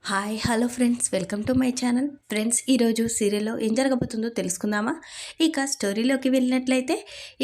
Hi hello friends, welcome to my channel. Friends, ఈరోజు సీరియల్లో ఏం జరగబోతుందో తెలుసుకుందామా? ఇక స్టోరీలోకి వెళ్ళినట్లయితే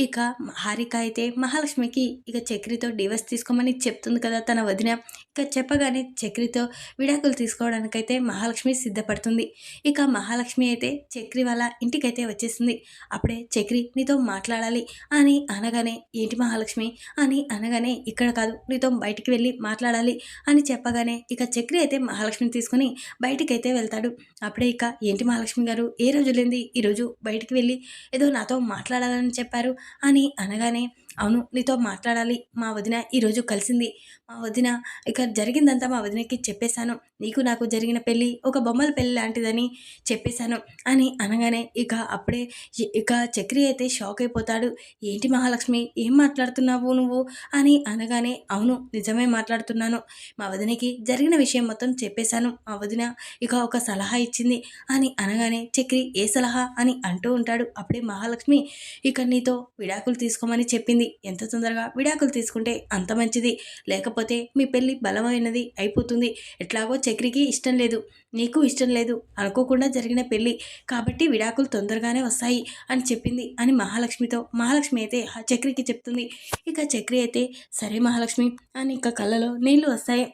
ఇక హారిక అయితే మహాలక్ష్మికి ఇక చక్రితో డివర్స్ తీసుకోమని చెప్తుంది కదా తన వదిన. ఇక చెప్పగానే చక్రితో విడాకులు తీసుకోవడానికైతే మహాలక్ష్మి సిద్ధపడుతుంది. ఇక మహాలక్ష్మి అయితే చక్రి వాళ్ళ ఇంటికైతే వచ్చేసింది. అప్పుడే చక్రి నీతో మాట్లాడాలి అని అనగానే, ఏంటి మహాలక్ష్మి అని అనగానే, ఇక్కడ కాదు నీతో బయటికి వెళ్ళి మాట్లాడాలి అని చెప్పగానే ఇక చక్రి అయితే మహాలక్ష్మిని తీసుకుని బయటికైతే వెళ్తాడు. అప్పుడే ఇక, ఏంటి మహాలక్ష్మి గారు, ఏ రోజులేంది ఈరోజు బయటికి వెళ్ళి ఏదో నాతో మాట్లాడాలని చెప్పారు అని అనగానే, అవును నీతో మాట్లాడాలి, మా వదిన ఈరోజు కలిసింది. మా వదిన ఇక జరిగిందంతా మా వదినకి చెప్పేశాను. నీకు నాకు జరిగిన పెళ్ళి ఒక బొమ్మల పెళ్ళి లాంటిదని చెప్పేశాను అని అనగానే ఇక అప్పుడే ఇక చక్రి అయితే షాక్ అయిపోతాడు. ఏంటి మహాలక్ష్మి, ఏం మాట్లాడుతున్నావు నువ్వు అని అనగానే, అవును నిజమే మాట్లాడుతున్నాను, మా వదినకి జరిగిన విషయం మొత్తం చెప్పేశాను. మా వదిన ఇక ఒక సలహా ఇచ్చింది అని అనగానే చక్రి ఏ సలహా అని అంటూ ఉంటాడు. అప్పుడే మహాలక్ష్మి, ఇక నీతో విడాకులు తీసుకోమని చెప్పింది. ఎంత తొందరగా విడాకులు తీసుకుంటే అంత మంచిది, లేకపోతే మీ పెళ్ళి బలమైనది అయిపోతుంది. ఎట్లాగో చక్రికి ఇష్టం లేదు, నీకు ఇష్టం లేదు, అనుకోకుండా జరిగిన పెళ్ళి కాబట్టి విడాకులు తొందరగానే వస్తాయి అని చెప్పింది అని మహాలక్ష్మి అయితే చక్రికి చెప్తుంది. ఇక చక్రి అయితే సరే మహాలక్ష్మి అని ఇక కళ్ళలో నీళ్లు వస్తాయి.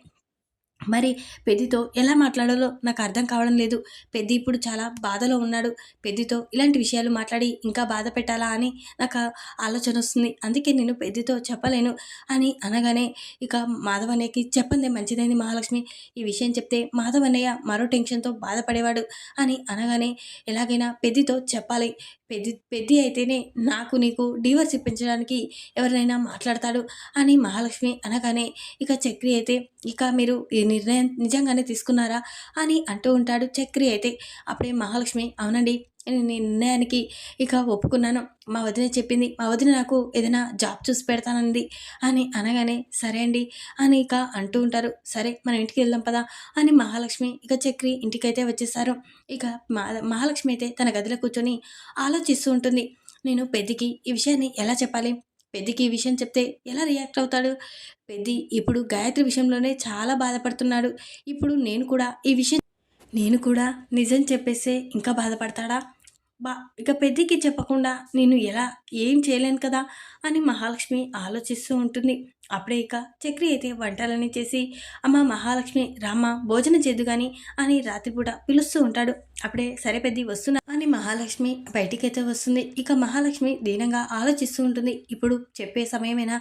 మరి పెద్దితో ఎలా మాట్లాడాలో నాకు అర్థం కావడం లేదు. పెద్ది ఇప్పుడు చాలా బాధలో ఉన్నాడు. పెద్దితో ఇలాంటి విషయాలు మాట్లాడి ఇంకా బాధ పెట్టాలా అని నాకు ఆలోచన వస్తుంది. అందుకే నేను పెద్దితో చెప్పలేను అని అనగానే ఇక మాధవన్నయ్యకి చెప్పందే మంచిదైంది మహాలక్ష్మి. ఈ విషయం చెప్తే మాధవన్నయ్య మరో టెన్షన్తో బాధపడేవాడు అని అనగానే, ఎలాగైనా పెద్దితో చెప్పాలి. పెద్ది అయితేనే నాకు నీకు డివోర్స్ ఇప్పించడానికి ఎవరినైనా మాట్లాడతాడు అని మహాలక్ష్మి అనగానే ఇక చక్రి అయితే, ఇక మీరు ఈ నిర్ణయం నిజంగానే తీసుకున్నారా అని అంటూ ఉంటాడు చక్రి అయితే. అప్పుడే మహాలక్ష్మి, అవునండి నేను నీ నిర్ణయానికి ఇక ఒప్పుకున్నాను. మా వదిన చెప్పింది, మా వదిన నాకు ఏదైనా జాబ్ చూసి పెడతానంది అని అనగానే, సరే అండి అని ఇక అంటూ ఉంటారు. సరే మనం ఇంటికి వెళ్దాం పదా అని మహాలక్ష్మి ఇక చక్రి ఇంటికైతే వచ్చేసారు. ఇక మహాలక్ష్మి అయితే తన గదిలో కూర్చొని ఆలోచిస్తూ ఉంటుంది. నేను పెద్దికి ఈ విషయాన్ని ఎలా చెప్పాలి, పెద్దికి ఈ విషయం చెప్తే ఎలా రియాక్ట్ అవుతాడు, పెద్ది ఇప్పుడు గాయత్రి విషయంలోనే చాలా బాధపడుతున్నాడు. ఇప్పుడు నేను కూడా నిజం చెప్పేస్తే ఇంకా బాధపడతాడా? బా ఇక పెద్దికి చెప్పకుండా నేను ఏం చేయలేను కదా అని మహాలక్ష్మి ఆలోచిస్తూ ఉంటుంది. అప్పుడే ఇక చక్రి అయితే వంటలన్నీ చేసి, అమ్మ మహాలక్ష్మి రామ్మ భోజనం చేద్దు కానీ అని రాత్రిపూట పిలుస్తూ ఉంటాడు. అప్పుడే సరే పెద్ది వస్తున్నా అని మహాలక్ష్మి బయటికైతే వస్తుంది. ఇక మహాలక్ష్మి దీనంగా ఆలోచిస్తూ ఉంటుంది. ఇప్పుడు చెప్పే సమయమేనా?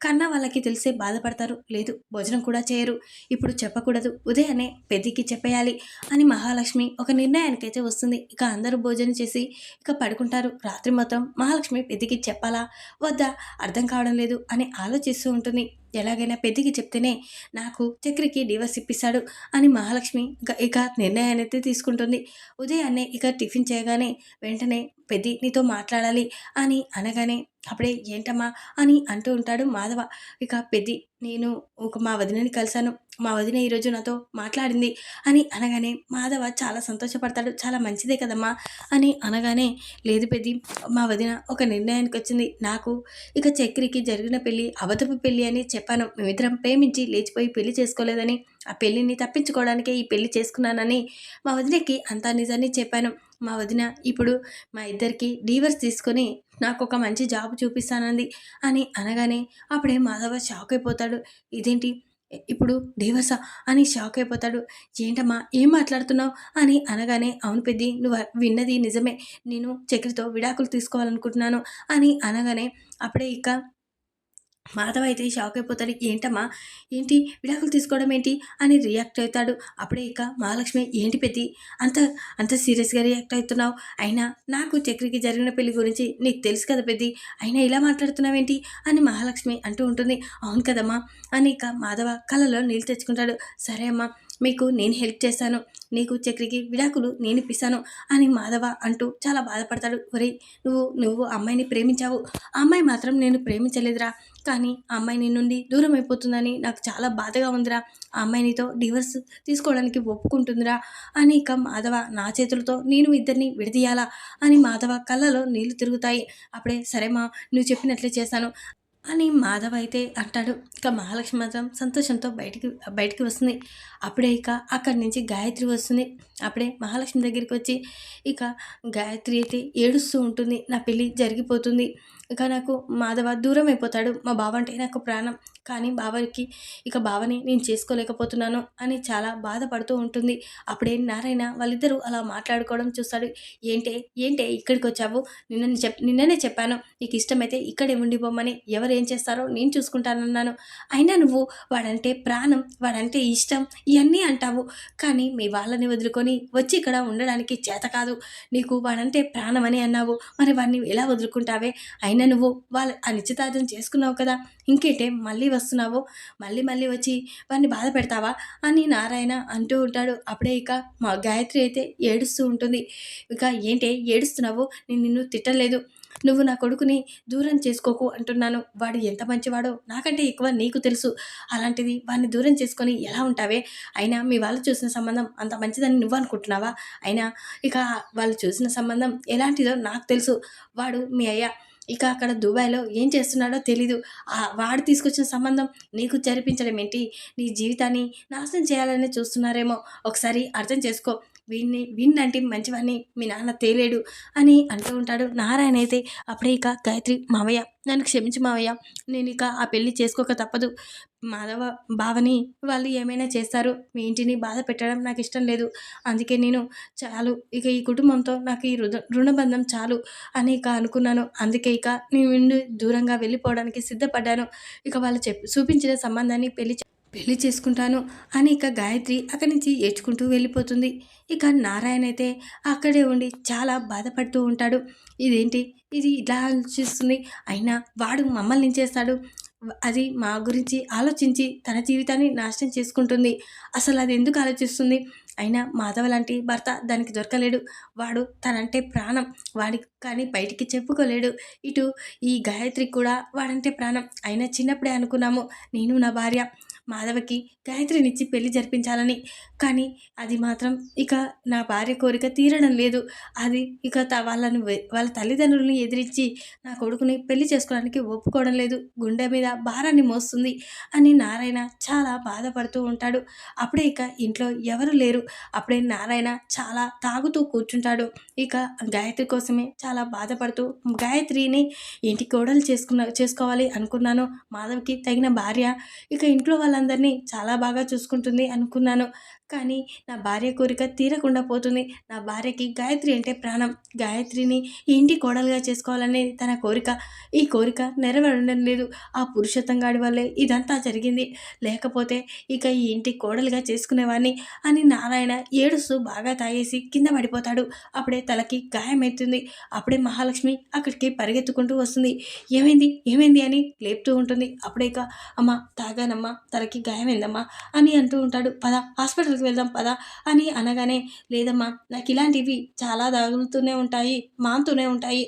కన్నా వాళ్ళకి తెలిసే బాధపడతారు, లేదు భోజనం కూడా చేయరు, ఇప్పుడు చెప్పకూడదు, ఉదయాన్నే పెద్దికి చెప్పేయాలి అని మహాలక్ష్మి ఒక నిర్ణయానికైతే వస్తుంది. ఇక అందరూ భోజనం చేసి ఇక పడుకుంటారు. రాత్రి మొత్తం మహాలక్ష్మి పెద్దికి చెప్పాలా వద్దా అర్థం కావడం లేదు అని ఆలోచిస్తూ ఉంటుంది. ఎలాగైనా పెద్దికి చెప్తేనే నాకు చక్రికి డివోర్స్ ఇప్పిస్తాడు అని మహాలక్ష్మి ఇక నిర్ణయాన్ని అయితే తీసుకుంటుంది. ఉదయాన్నే ఇక టిఫిన్ చేయగానే వెంటనే, పెద్ది నీతో మాట్లాడాలి అని అనగానే, అప్పుడే ఏంటమ్మా అని అంటూ ఉంటాడు మాధవ. ఇక పెద్ది, నేను మా వదినని కలిశాను, మా వదిన ఈరోజు నాతో మాట్లాడింది అని అనగానే మాధవ చాలా సంతోషపడతాడు. చాలా మంచిదే కదమ్మా అని అనగానే, లేదు పెద్ది, మా వదిన ఒక నిర్ణయానికి వచ్చింది. నాకు ఇక చక్రికి జరిగిన పెళ్ళి అబద్ధపు పెళ్ళి అని చెప్పాను. మేమిద్దరం ప్రేమించి లేచిపోయి పెళ్లి చేసుకోలేదని, ఆ పెళ్ళిని తప్పించుకోవడానికే ఈ పెళ్లి చేసుకున్నానని మా వదినకి అంతా నిజాన్ని చెప్పాను. మా వదిన ఇప్పుడు మా ఇద్దరికి డివోర్స్ తీసుకొని నాకు ఒక మంచి జాబ్ చూపిస్తానంది అని అనగానే, అప్పుడే మాధవ షాక్ అయిపోతాడు. ఇదేంటి ఇప్పుడు డివోర్సా అని షాక్ అయిపోతాడు. ఏంటమ్మా ఏం మాట్లాడుతున్నావు అని అనగానే, అవును పెద్ది, నువ్వు విన్నది నిజమే, నేను చక్రితో విడాకులు తీసుకోవాలనుకుంటున్నాను అని అనగానే, అప్పుడే ఇక మాధవ్ అయితే షాక్ అయిపోతాడు. ఏంటమ్మా, ఏంటి విడాకులు తీసుకోవడం ఏంటి అని రియాక్ట్ అవుతాడు. అప్పుడే ఇక మహాలక్ష్మి, ఏంటి పెద్ది అంత అంత సీరియస్గా రియాక్ట్ అవుతున్నావు, అయినా నాకు చక్రికి జరిగిన పెళ్లి గురించి నీకు తెలుసు కదా పెద్ది, అయినా ఇలా మాట్లాడుతున్నావేంటి అని మహాలక్ష్మి అంటూ ఉంటుంది. అవును కదమ్మా అని ఇక మాధవ కళ్ళలో నీళ్ళు తెచ్చుకుంటాడు. సరే అమ్మా, మీకు నేను హెల్ప్ చేస్తాను, నీకు చక్రికి విడాకులు నేను ఇప్పిస్తాను అని మాధవ అంటూ చాలా బాధపడతాడు. ఒరేయ్, నువ్వు అమ్మాయిని ప్రేమించావు, ఆ అమ్మాయి మాత్రం నేను ప్రేమించలేదురా, కానీ ఆ అమ్మాయి నీ నుండి దూరం అయిపోతుందని నాకు చాలా బాధగా ఉందిరా, ఆ అమ్మాయి నీతో డివోర్స్ తీసుకోవడానికి ఒప్పుకుంటుందిరా అని ఇక మాధవ, నా చేతులతో నేను ఇద్దరిని విడదీయాలా అని మాధవ కళ్ళలో నీళ్లు తిరుగుతాయి. అప్పుడే సరేమా, నువ్వు చెప్పినట్లే చేశాను అని మాధవ్ అయితే అంటాడు. ఇక మహాలక్ష్మి మాత్రం సంతోషంతో బయటికి బయటికి వస్తుంది. అప్పుడే ఇక అక్కడి నుంచి గాయత్రి వస్తుంది. అప్పుడే మహాలక్ష్మి దగ్గరికి వచ్చి ఇక గాయత్రి అయితే ఏడుస్తూ ఉంటుంది. నా పెళ్ళి జరిగిపోతుంది, ఇక నాకు మాధవ దూరం అయిపోతాడు, మా బావ అంటే నాకు ప్రాణం, కానీ బావకి ఇక బావని నేను చేసుకోలేకపోతున్నాను అని చాలా బాధపడుతూ ఉంటుంది. అప్పుడే నారాయణ వాళ్ళిద్దరూ అలా మాట్లాడుకోవడం చూస్తాడు. ఏంటే ఏంటే ఇక్కడికి వచ్చావు, నిన్ననే చెప్పాను నీకు ఇష్టమైతే ఇక్కడే ఉండిపోమని, ఎవరు ఏం చేస్తారో నేను చూసుకుంటానన్నాను, అయినా నువ్వు వాడంటే ప్రాణం, వాడంటే ఇష్టం ఇవన్నీ అంటావు, కానీ మీ వాళ్ళని వదులుకొని వచ్చి ఇక్కడ ఉండడానికి చేత కాదు, నీకు వాడంటే ప్రాణం అని అన్నావు, మరి వాడిని ఎలా వదులుకుంటావే, అయినా నువ్వు వాళ్ళ ఆ నిశ్చితార్థం చేసుకున్నావు కదా, ఇంకేంటే మళ్ళీ వస్తున్నావు, మళ్ళీ మళ్ళీ వచ్చి వాడిని బాధ పెడతావా అని నారాయణ అంటూ ఉంటాడు. అప్పుడే ఇక మా గాయత్రి అయితే ఏడుస్తూ ఉంటుంది. ఇక ఏంటే ఏడుస్తున్నావు, నేను నిన్ను తిట్టలేదు, నువ్వు నా కొడుకుని దూరం చేసుకోకు అంటున్నాను, వాడు ఎంత మంచివాడో నాకంటే ఎక్కువ నీకు తెలుసు, అలాంటిది వాడిని దూరం చేసుకొని ఎలా ఉంటావే, అయినా మీ వాళ్ళు చూసిన సంబంధం అంత మంచిదని నువ్వు అనుకుంటున్నావా, అయినా ఇక వాళ్ళు చూసిన సంబంధం ఎలాంటిదో నాకు తెలుసు, వాడు మీ అయ్య ఇక అక్కడ దుబాయ్లో ఏం చేస్తున్నాడో తెలీదు, వాడు తీసుకొచ్చిన సంబంధం నీకు జరిపించడం ఏంటి, నీ జీవితాన్ని నాశనం చేయాలని చూస్తున్నారేమో, ఒకసారి అర్థం చేసుకో, వీడినంటే మంచివాడిని మీ నాన్న తేలేడు అని అంటూ ఉంటాడు. నారాయణ అయితే అప్పుడే ఇక గాయత్రి, మావయ్య నన్ను క్షమించు మావయ్య, నేను ఇక ఆ పెళ్ళి చేసుకోక తప్పదు, మాధవ బావని వాళ్ళు ఏమైనా చేస్తారు, మీ ఇంటిని బాధ పెట్టడం నాకు ఇష్టం లేదు, అందుకే నేను చాలు ఇక ఈ కుటుంబంతో నాకు ఈ రుణబంధం చాలు అని ఇక అనుకున్నాను, అందుకే ఇక నేను దూరంగా వెళ్ళిపోవడానికి సిద్ధపడ్డాను, ఇక వాళ్ళు చూపించిన సంబంధాన్ని పెళ్లి చేసుకుంటాను అని ఇక గాయత్రి అక్కడి నుంచి ఏడ్చుకుంటూ వెళ్ళిపోతుంది. ఇక నారాయణ అయితే అక్కడే ఉండి చాలా బాధపడుతూ ఉంటాడు. ఇదేంటి, ఇది ఇలా ఆలోచిస్తుంది, అయినా వాడు మమ్మల్ని చేస్తాడు, అది మా గురించి ఆలోచించి తన జీవితాన్ని నాశనం చేసుకుంటుంది, అసలు అది ఎందుకు ఆలోచిస్తుంది, అయినా మాధవ లాంటి భర్త దానికి దొరకలేడు, వాడు తనంటే ప్రాణం, వాడికి కానీ బయటికి చెప్పుకోలేడు, ఇటు ఈ గాయత్రి కూడా వాడంటే ప్రాణం, అయినా చిన్నప్పుడే అనుకున్నాము నేను నా భార్య మాధవకి గాయత్రినిచ్చి పెళ్లి జరిపించాలని, కానీ అది మాత్రం ఇక నా భార్య కోరిక తీరడం లేదు, అది ఇక వాళ్ళ తల్లిదండ్రులని ఎదిరించి నా కొడుకుని పెళ్లి చేసుకోవడానికి ఒప్పుకోవడం లేదు, గుండె మీద భారాన్ని మోస్తుంది అని నారాయణ చాలా బాధపడుతూ ఉంటాడు. అప్పుడే ఇక ఇంట్లో ఎవరు లేరు. అప్పుడే నారాయణ చాలా తాగుతూ కూర్చుంటాడు. ఇక గాయత్రి కోసమే చాలా బాధపడుతూ, గాయత్రిని ఇంటి కోడలు చేసుకోవాలి అనుకున్నాను, మాధవ్కి తగిన భార్య, ఇక ఇంట్లో వాళ్ళందరినీ చాలా బాగా చూసుకుంటుంది అనుకున్నాను, కానీ నా భార్య కోరిక తీరకుండా పోతుంది, నా భార్యకి గాయత్రి అంటే ప్రాణం, గాయత్రిని ఇంటి కోడలుగా చేసుకోవాలనేది తన కోరిక, ఈ కోరిక నెరవేరడం లేదు, ఆ పురుషోత్తం గాడి వల్లే ఇదంతా జరిగింది, లేకపోతే ఇక ఈ ఇంటి కోడలుగా చేసుకునేవాడిని అని నారాయణ ఏడుస్తూ బాగా తాగేసి కింద పడిపోతాడు. అప్పుడే తలకి గాయమవుతుంది. అప్పుడే మహాలక్ష్మి అక్కడికి పరిగెత్తుకుంటూ వస్తుంది. ఏమైంది ఏమైంది అని లేపుతూ ఉంటుంది. అప్పుడే ఇక అమ్మ తాగానమ్మా, తలకి గాయమైందమ్మా అని అంటూ ఉంటాడు. పద హాస్పిటల్కి వెళ్దాం పద అని అనగానే, లేదమ్మా నాకు ఇలాంటివి చాలా తగులుతూనే ఉంటాయి, మానుతూనే ఉంటాయి,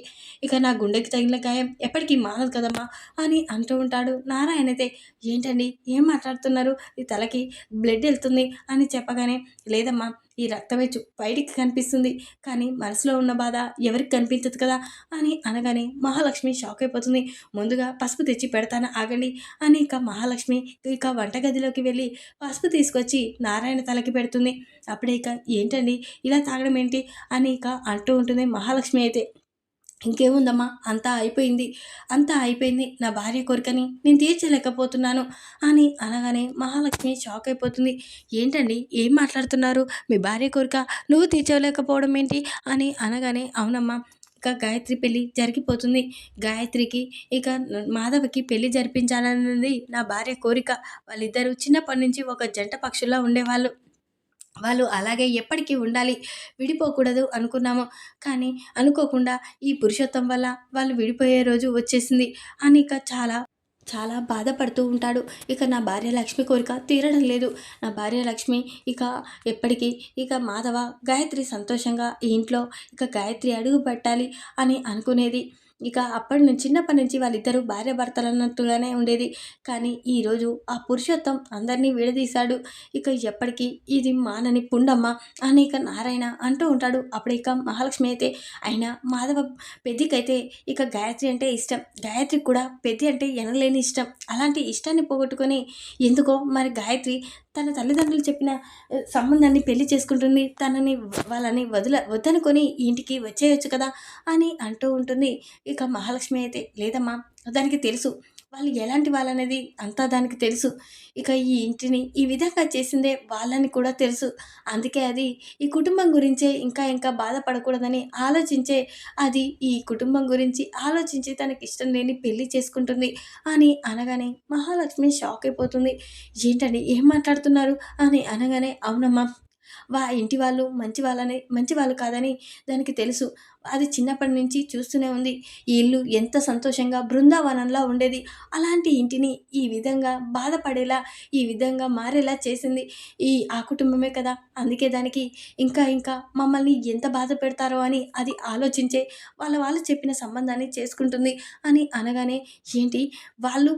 ఇక నా గుండెకి తగిలిన గాయం ఎప్పటికీ మానదు కదమ్మా అని అంటూ ఉంటాడు. నారాయణ అయితే ఏంటండి ఏం మాట్లాడుతున్నారు, ఈ తలకి బ్లడ్ వెళ్తుంది అని చెప్పగానే, లేదమ్మా ఈ రక్తమే బయటికి కనిపిస్తుంది, కానీ మనసులో ఉన్న బాధ ఎవరికి కనిపించదు కదా అని అనగానే మహాలక్ష్మి షాక్ అయిపోతుంది. ముందుగా పసుపు తెచ్చి పెడతాను ఆగండి అని ఇక మహాలక్ష్మి ఇక వంటగదిలోకి వెళ్ళి పసుపు తీసుకొచ్చి నారాయణ తలకి పెడుతుంది. అప్పుడే ఇక ఏంటండి ఇలా తాగడం ఏంటి అని ఇక అంటూ ఉంటుంది మహాలక్ష్మి అయితే. ఇంకేముందమ్మా, అంతా అయిపోయింది, నా భార్య కోరికని నేను తీర్చలేకపోతున్నాను అని అనగానే మహాలక్ష్మి షాక్ అయిపోతుంది. ఏంటండి ఏం మాట్లాడుతున్నారు, మీ భార్య కోరిక నువ్వు తీర్చలేకపోవడం ఏంటి అని అనగానే, అవునమ్మా ఇక గాయత్రి పెళ్ళి జరిగిపోతుంది, గాయత్రికి ఇక మాధవకి పెళ్ళి జరిపించాలన్నది నా భార్య కోరిక, వాళ్ళిద్దరూ చిన్నప్పటి నుంచి ఒక జంట పక్షుల్లా ఉండేవాళ్ళు, వాళ్ళు అలాగే ఎప్పటికీ ఉండాలి, విడిపోకూడదు అనుకున్నాము, కానీ అనుకోకుండా ఈ పురుషోత్తం వల్ల వాళ్ళు విడిపోయే రోజు వచ్చేసింది అని ఇక చాలా చాలా బాధపడుతూ ఉంటాడు. ఇక నా భార్య లక్ష్మి కోరిక తీరడం లేదు, నా భార్య లక్ష్మి ఇక ఎప్పటికీ ఇక మాధవ గాయత్రి సంతోషంగా ఈ ఇంట్లో ఇక గాయత్రి అడుగు పెట్టాలి అని అనుకునేది. ఇక చిన్నప్పటి నుంచి వాళ్ళిద్దరూ భార్యాభర్తలన్నట్టుగానే ఉండేది. కానీ ఈరోజు ఆ పురుషోత్తం అందరినీ విడదీశాడు. ఇక ఎప్పటికీ ఇది మానని పుండమ్మ అని ఇక నారాయణ అంటూ ఉంటాడు. అప్పుడు ఇక మహాలక్ష్మి అయితే అయినా మాధవ పెద్దికైతే ఇక గాయత్రి అంటే ఇష్టం. గాయత్రికి కూడా పెద్ది అంటే ఎనలేని ఇష్టం. అలాంటి ఇష్టాన్ని పోగొట్టుకొని ఎందుకో మరి గాయత్రి తన తల్లిదండ్రులు చెప్పిన సంబంధాన్ని పెళ్లి చేసుకుంటుంది. వాళ్ళని వద్దనుకొని ఇంటికి వచ్చేయొచ్చు కదా అని అంటూ ఉంటుంది. ఇక మహాలక్ష్మి అయితే లేదమ్మా, దానికి తెలుసు వాళ్ళు ఎలాంటి వాళ్ళనేది అంతా దానికి తెలుసు. ఇక ఈ ఇంటిని ఈ విధంగా చేసిందే వాళ్ళని కూడా తెలుసు. అందుకే అది ఈ కుటుంబం గురించే ఇంకా ఇంకా బాధపడకూడదని ఆలోచించే అది ఈ కుటుంబం గురించి ఆలోచించి తనకిష్టం లేని పెళ్లి చేసుకుంటుంది అని అనగానే మహాలక్ష్మి షాక్ అయిపోతుంది. ఏంటండి ఏం మాట్లాడుతున్నారు అని అనగానే అవునమ్మా, ఇంటి వాళ్ళు మంచి వాళ్ళు కాదని దానికి తెలుసు. అది చిన్నప్పటి నుంచి చూస్తూనే ఉంది. ఈ ఇల్లు ఎంత సంతోషంగా బృందావనంలా ఉండేది. అలాంటి ఇంటిని ఈ విధంగా బాధపడేలా, ఈ విధంగా మారేలా చేసింది ఆ కుటుంబమే కదా! అందుకే దానికి ఇంకా ఇంకా మమ్మల్ని ఎంత బాధ పెడతారో అని అది ఆలోచించే వాళ్ళు చెప్పిన సంబంధాన్ని చేసుకుంటుంది అని అనగానే, ఏంటి వాళ్ళు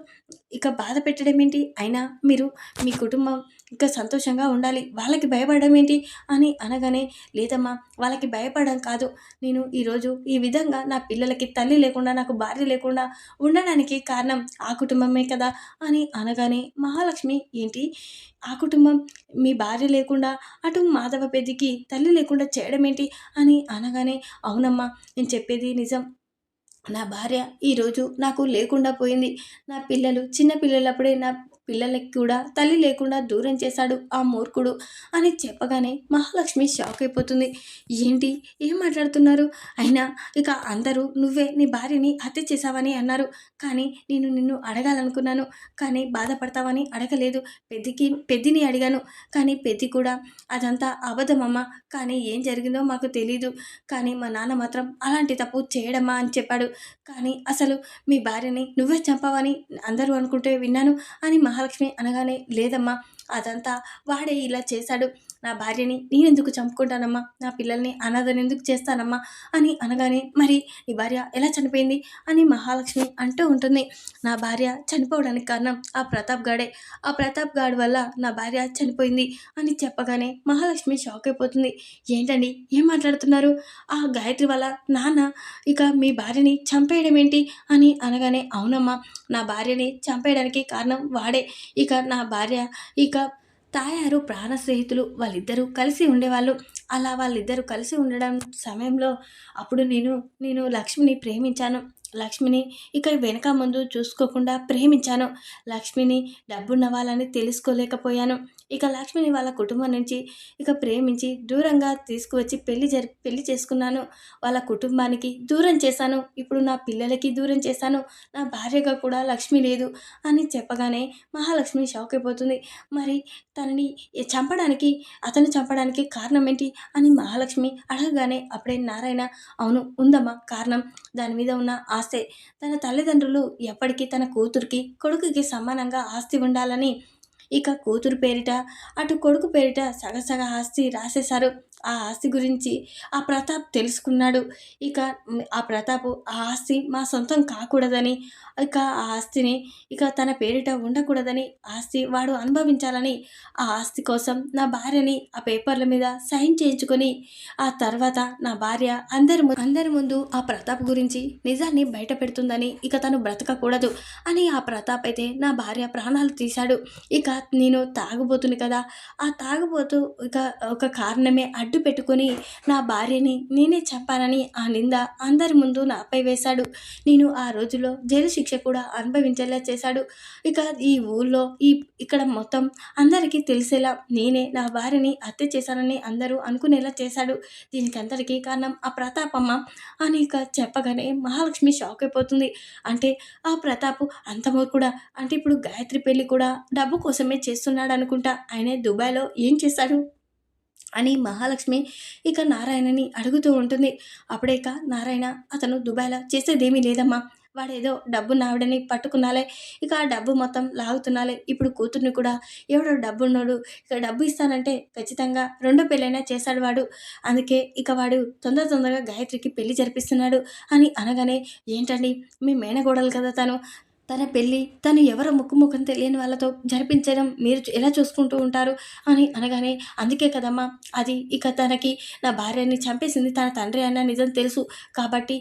ఇక బాధ పెట్టడం ఏంటి? అయినా మీరు మీ కుటుంబం ఇంకా సంతోషంగా ఉండాలి. వాళ్ళకి భయపడడం ఏంటి? అని అనగానే, లేదమ్మా, వాళ్ళకి భయపడడం కాదు. నేను ఈరోజు ఈ విధంగా నా పిల్లలకి తల్లి లేకుండా, నాకు భార్య లేకుండా ఉండడానికి కారణం ఆ కుటుంబమే కదా! అని అనగానే మహాలక్ష్మి, ఏంటి ఆ కుటుంబం మీ భార్య లేకుండా అటు మాధవ పెద్దికి తల్లి లేకుండా చేయడం ఏంటి? అని అనగానే, అవునమ్మా, నేను చెప్పేది నిజం. నా భార్య ఈరోజు నాకు లేకుండా పోయింది. నా పిల్లలు చిన్న పిల్లలప్పుడే నా పిల్లలకి కూడా తల్లి లేకుండా దూరం చేశాడు ఆ మూర్ఖుడు అని చెప్పగానే మహాలక్ష్మి షాక్ అయిపోతుంది. ఏంటి ఏం మాట్లాడుతున్నారు? అయినా ఇక అందరూ నువ్వే నీ భార్యని హత్య చేశావని అన్నారు. కానీ నేను నిన్ను అడగాలనుకున్నాను. కానీ బాధపడతావని అడగలేదు. పెద్దిని అడిగాను. కానీ పెద్ది కూడా అదంతా అబద్ధమమ్మ. కానీ ఏం జరిగిందో మాకు తెలీదు. కానీ మా నాన్న మాత్రం అలాంటి తప్పు చేయడమ్మా అని చెప్పాడు. కానీ అసలు మీ భార్యని నువ్వే చంపావని అందరూ అనుకుంటే విన్నాను అని మహాలక్ష్మి అనగానే, లేదమ్మా, అదంతా వాడే ఇలా చేశాడు. నా భార్యని నేనెందుకు చంపుకుంటానమ్మా? నా పిల్లల్ని అనాథని ఎందుకు చేస్తానమ్మా? అని అనగానే, మరి నీ భార్య ఎలా చనిపోయింది అని మహాలక్ష్మి అంటూ ఉంటుంది. నా భార్య చనిపోవడానికి కారణం ఆ ప్రతాప్ గాడే. ఆ ప్రతాప్ గాడి వల్ల నా భార్య చనిపోయింది అని చెప్పగానే మహాలక్ష్మి షాక్ అయిపోతుంది. ఏంటండి ఏం మాట్లాడుతున్నారు? ఆ గాయత్రి వల్ల నాన్న ఇక మీ భార్యని చంపేయడం ఏంటి అని అనగానే, అవునమ్మా, నా భార్యని చంపేయడానికి కారణం వాడే. ఇక నా భార్య ఇక తాయారు ప్రాణ స్నేహితులు, వాళ్ళిద్దరూ కలిసి ఉండేవాళ్ళు. అలా వాళ్ళిద్దరూ కలిసి ఉండడం సమయంలో అప్పుడు నేను లక్ష్మిని ప్రేమించాను. లక్ష్మిని ఇక వెనక ముందు చూసుకోకుండా ప్రేమించాను. లక్ష్మిని డబ్బున్న వాళ్ళని తెలుసుకోలేకపోయాను. ఇక లక్ష్మిని వాళ్ళ కుటుంబం నుంచి ఇక ప్రేమించి దూరంగా తీసుకువచ్చి పెళ్లి చేసుకున్నాను. వాళ్ళ కుటుంబానికి దూరం చేశాను. ఇప్పుడు నా పిల్లలకి దూరం చేశాను. నా భార్యగా కూడా లక్ష్మి లేదు అని చెప్పగానే మహాలక్ష్మి షాక్ అయిపోతుంది. మరి తనని అతను చంపడానికి కారణం ఏంటి అని మహాలక్ష్మి అడగగానే అప్పుడే నారాయణ, అవును ఉందమ్మా కారణం, దాని మీద ఉన్న ఆస్తే. తన తల్లిదండ్రులు ఎప్పటికీ తన కూతురికి కొడుకుకి సమానంగా ఆస్తి ఉండాలని ఇక కూతురు పేరిట అటు కొడుకు పేరిట సగసగ ఆస్తి రాసేశారు. ఆ ఆస్తి గురించి ఆ ప్రతాప్ తెలుసుకున్నాడు. ఇక ఆ ప్రతాపు ఆ ఆస్తి మా సొంతం కాకూడదని, ఇక ఆ ఆస్తిని ఇక తన పేరిట ఉండకూడదని, ఆస్తి వాడు అనుభవించాలని, ఆ ఆస్తి కోసం నా భార్యని ఆ పేపర్ల మీద సైన్ చేయించుకొని ఆ తర్వాత నా భార్య అందరి ముందు ఆ ప్రతాప్ గురించి నిజాన్ని బయట పెడుతుందని, ఇక తను బ్రతకకూడదు అని ఆ ప్రతాప్ అయితే నా భార్య ప్రాణాలు తీశాడు. ఇక నేను తాగుబోతుని కదా, ఆ తాగుబోతు ఇక ఒక కారణమే అడ్డు పెట్టుకొని నా భార్యని నేనే చంపానని ఆ నింద అందరి ముందు నాపై వేశాడు. నేను ఆ రోజులో జైలు శిక్ష కూడా అనుభవించేలా చేశాడు. ఇక ఈ ఊళ్ళో ఇక్కడ మొత్తం అందరికీ తెలిసేలా నేనే నా భార్యని హత్య చేశానని అందరూ అనుకునేలా చేశాడు. దీనికి అందరికీ కారణం ఆ ప్రతాపమ్మ అని ఇక చెప్పగానే మహాలక్ష్మి షాక్ అయిపోతుంది. అంటే ఆ ప్రతాపు అంత మూర్ఖుడా? అంటే ఇప్పుడు గాయత్రి పెళ్లి కూడా డబ్బు కోసమే చేస్తున్నాడు అనుకుంటా. ఆయనే దుబాయ్లో ఏం చేశాడు అని మహాలక్ష్మి ఇక నారాయణని అడుగుతూ ఉంటుంది. అప్పుడే ఇక నారాయణ, అతను దుబాయ్లో చేసేదేమీ లేదమ్మా, వాడేదో డబ్బున్న ఆవిడని పట్టుకున్నాలే, ఇక ఆ డబ్బు మొత్తం లాగుతున్నాలే. ఇప్పుడు కూతుర్ని కూడా ఎవడో డబ్బున్నోడు ఇక డబ్బు ఇస్తానంటే ఖచ్చితంగా రెండో పెళ్ళైనా చేశాడు వాడు. అందుకే ఇక వాడు తొందరగా గాయత్రికి పెళ్లి జరిపిస్తున్నాడు అని అనగానే, ఏంటండి మీ మేనకోడలు కదా తను. తన పెళ్ళి తను ఎవరో ముక్కు తెలియని వాళ్ళతో జరిపించడం మీరు ఎలా చూసుకుంటూ ఉంటారు అని అనగానే, అందుకే కదమ్మా అది ఇక తనకి నా భార్యని చంపేసింది తన తండ్రి అన్న నిజం తెలుసు. కాబట్టి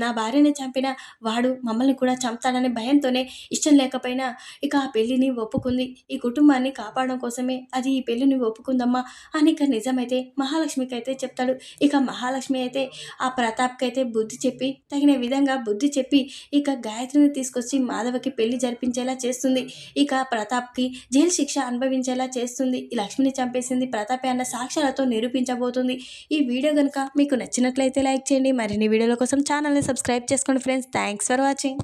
నా భార్యని చంపిన వాడు మమ్మల్ని కూడా చంపుతాడనే భయంతోనే ఇష్టం లేకపోయినా ఇక ఆ పెళ్ళిని ఒప్పుకుంది. ఈ కుటుంబాన్ని కాపాడడం కోసమే అది ఈ పెళ్ళిని ఒప్పుకుందమ్మా అని ఇక నిజమైతే మహాలక్ష్మికి అయితే చెప్తాడు. ఇక మహాలక్ష్మి అయితే ఆ ప్రతాప్కి అయితే బుద్ధి చెప్పి తగిన విధంగా బుద్ధి చెప్పి ఇక గాయత్రిని తీసుకొచ్చి మాధవకి పెళ్లి జరిపించేలా చేస్తుంది. ఇక ప్రతాప్కి జైలు శిక్ష అనుభవించేలా చేస్తుంది. ఈ లక్ష్మిని చంపేసింది ప్రతాపే అన్న సాక్ష్యాలతో నిరూపించబోతుంది. ఈ వీడియో కనుక మీకు నచ్చినట్లయితే లైక్ చేయండి. మరిన్ని వీడియోల కోసం ఛానల్ని సబ్స్క్రైబ్ చేసుకోండి ఫ్రెండ్స్. Thanks for watching.